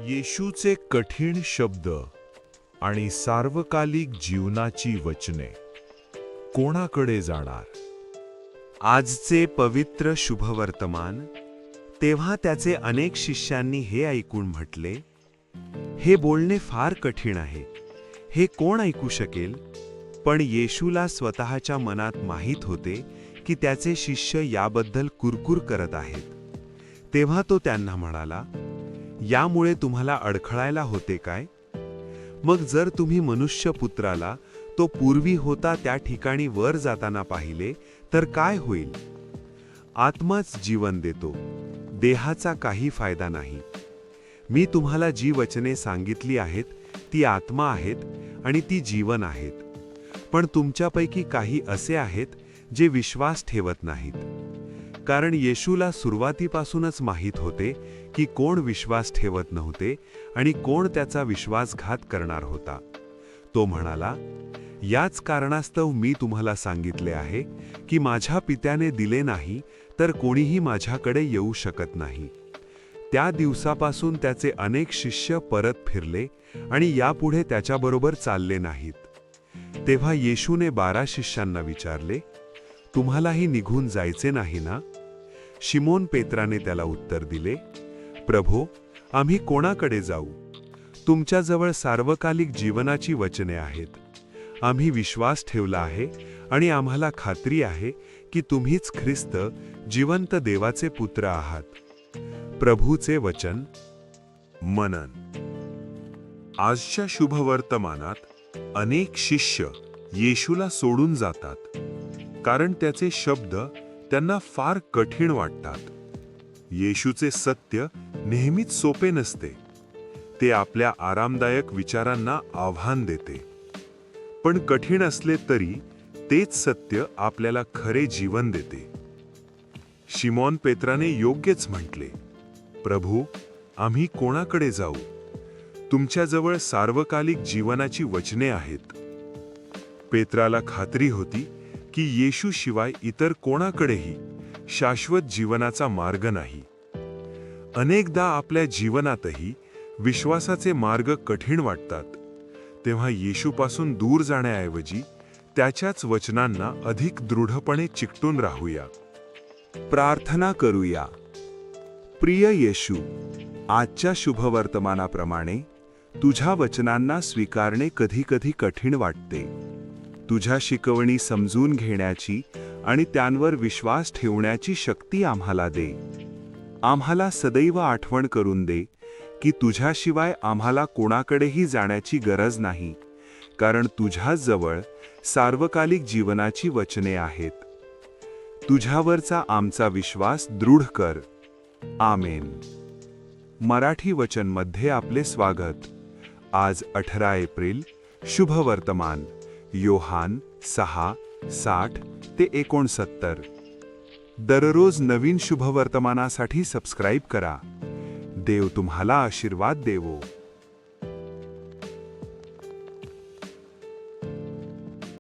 येशूचे कठीण शब्द आणि सार्वकालिक जीवनाची वचने कोणाकडे जाणार? आजचे पवित्र शुभवर्तमान. तेव्हा त्याचे अनेक शिष्यांनी हे ऐकून म्हटले, हे बोलणे फार कठीण आहे, हे कोण ऐकू शकेल? पण येशूला स्वतःच्या मनात माहीत होते की त्याचे शिष्य याबद्दल कुरकुर करत आहेत. तेव्हा तो त्यांना म्हणाला, यामुळे तुम्हाला अडखळायला होते काय? मग जर तुम्ही मनुष्यपुत्राला तो पूर्वी होता त्या ठिकाणी वर जाताना पाहिले तर काय होईल? आत्माच जीवन देतो, देहाचा काही फायदा नाही. मी तुम्हाला जी वचने सांगितली आहेत ती आत्मा आहेत आणि ती जीवन आहेत. पण तुमच्यापैकी काही असे आहेत जे विश्वास ठेवत नाहीत. कारण येशूला सुरुवातीपासूनच माहीत होते की कोण विश्वास ठेवत नव्हते आणि कोण त्याचा विश्वासघात करणार होता. तो म्हणाला, याच कारणास्तव मी तुम्हाला सांगितले आहे की माझ्या पित्याने दिले नाही तर कोणीही माझ्याकडे येऊ शकत नाही. त्या दिवसापासून त्याचे अनेक शिष्य परत फिरले आणि यापुढे त्याच्याबरोबर चालले नाहीत. तेव्हा येशूने 12 शिष्यांना विचारले, तुम्हालाही निघून जायचे नाही ना? शिमोन पेत्राने त्याला उत्तर दिले, प्रभो, आम्ही कोणाकडे जाऊ? तुमच्याजवळ सार्वकालिक जीवनाची वचने आहेत. आम्ही विश्वास ठेवला आहे आणि आम्हाला खात्री आहे की तुम्हीच ख्रिस्त, जिवंत देवाचे पुत्र आहात. प्रभूचे वचन. मनन. आजच्या शुभवर्तमानात अनेक शिष्य येशूला सोडून जातात कारण त्याचे शब्द त्यांना फार कठीण वाटतात. येशूचे सत्य नेहमीच सोपे नसते. ते आपल्या आरामदायक विचारांना आव्हान देते. पण कठीण असले तरी तेच सत्य आपल्याला खरे जीवन देते. शिमोन पेत्राने योग्यच म्हटले, प्रभू, आम्ही कोणाकडे जाऊ? तुमच्याजवळ सार्वकालिक जीवनाची वचने आहेत. पेत्राला खात्री होती की येशूशिवाय इतर कोणाकडेही शाश्वत जीवनाचा मार्ग नाही. अनेकदा आपल्या जीवनातही विश्वासाचे मार्ग कठीण वाटतात. तेव्हा येशूपासून दूर जाण्याऐवजी त्याच्याच वचनांना अधिक दृढपणे चिकटून राहूया. प्रार्थना करूया. प्रिय येशू, आजच्या शुभवर्तमानाप्रमाणे तुझ्या वचनांना स्वीकारणे कधी-कधी कठीण वाटते. तुझ्या शिकवणी समजून घेण्याची आणि त्यांवर विश्वास ठेवण्याची शक्ती आम्हाला दे. आम्हाला सदैव आठवण करून दे की तुझ्याशिवाय आम्हाला कोणाकडेही जाण्याची गरज नाही, कारण तुझ्याच जवळ सार्वकालिक जीवनाची वचने आहेत. तुझ्यावरचा आमचा विश्वास दृढ कर. आमेन. मराठी वचनमध्ये आपले स्वागत. आज 18 एप्रिल. शुभवर्तमान. योहान 6:60 ते 69. दररोज नवीन शुभवर्तमानासाठी सबस्क्राईब करा. देव तुम्हाला आशीर्वाद देवो.